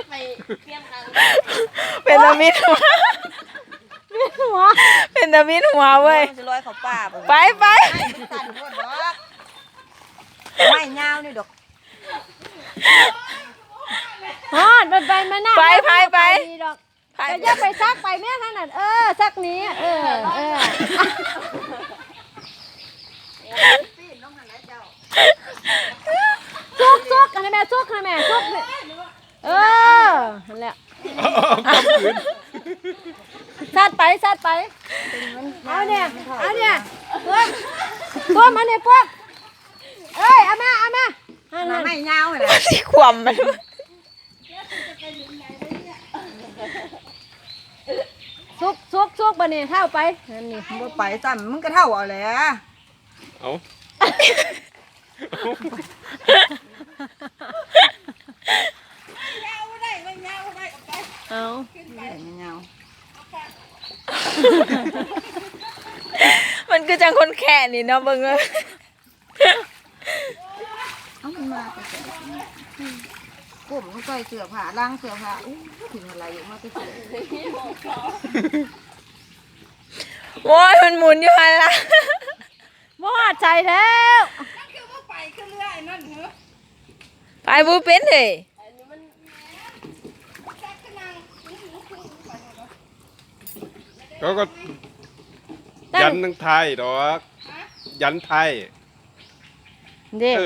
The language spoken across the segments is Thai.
ไปเตรียมกันเป็นตะมิดหัว หัว เป็นตะมิดหัวเว้ย จะลอยเขาป่า ไปไป สั่นหมดดอกไม่ยาวนี่ดอก ฮอดไปมาหน้า ไป ดีดอกก็อย่าไปซักไปแม่ท่านนั่นซักนี้ซุกกันแม่ซุกกันแม่ซุกนั่นแหละซัดไปเอาเนี่ยตัวมันเนี่ยพวกเอามาไม่ยาวเลย ที่ความมัน ซุกบะเนี่ยเท่าไปนี่ มึงไปสั่นมึงก็เท่าเอาเลย เอา เอา ยาว มันคือจังคนแค่นี่เนาะเบิ่งเอ้ย เอามันมาก้มลงไปเสื้อผ้าล้างเสื้อผ้าถึงอะไรอยู่มาไปเสื้อ โอ้ยมันหมุนอยู่หั่นล่ะ หมดใจแล้ว ไปบ่เป็นเด้ เขาก็ยันทั้งไทยดอกยันไทย เด็ก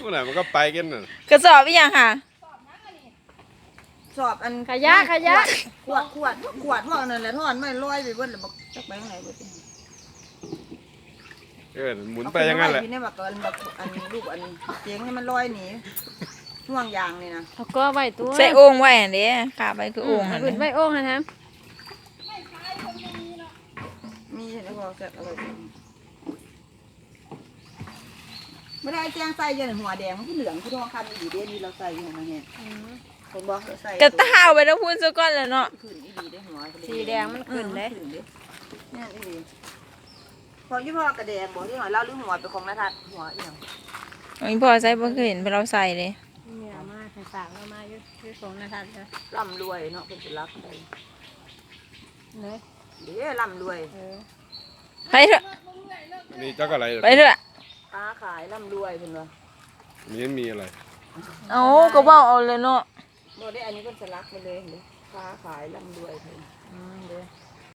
เมื่อไหร่มันก็ไปกันน่ะ กระสอบอีหยังค่ะ สอบอัน ขยะ ขวดพวกนั้นแหละทอดไม่ลอยไปเบิ้ลเลยบอกจักไปทางไหนเบิ้ล หมุนไปอยังงั้นแหละ อยู่ในบักอันลูกอันเจ๊งให้มันลอยหนีห่วงยางนี่นะ เขาก็ไว้ตัว ใส่โอ่งไว้อันเด้ขาไปคือโอ่งอัน อื่นไว้ นี้ โอ่งนะ มีเห็นแล้วพอแซ่บอร่อยไม่ได้แจ้งใส่ยันหัวแดงมันก็เหลืองคือทองคำอีเดียนี่เราใส่อยู่นะเนี่ยผมบอกเราใส่ กระต้าวไปทั้งพูนซะก่อนแล้วเนาะ ขึ้นอีดีได้หัว สีแดงมันขึ้นเลย เนี่ยอีดีพอยี่พ่อกระแดงบอกที่หัวเราหรือหัวเป็นของนาทัดหัวอีหยัง อันนี้พอใส่บ่เคยเห็นเราใส่เลย เนี่ยมาใส่สากเรามาอยู่สงนะท่านเลย ร่ำรวยเนาะเป็นศิลป์ เลย เดี๋ยวร่ำรวย ไปเถอะ นี่จักอะไร ไปเถอะ ค้าขายร่ำรวยเป็นวะ มีอะไร เอาก็เว้าเอาเลยเนาะ โมได้อันนี้เป็นศิลป์ไปเลยเด้ค้าขายร่ำรวยเพิ่นเด้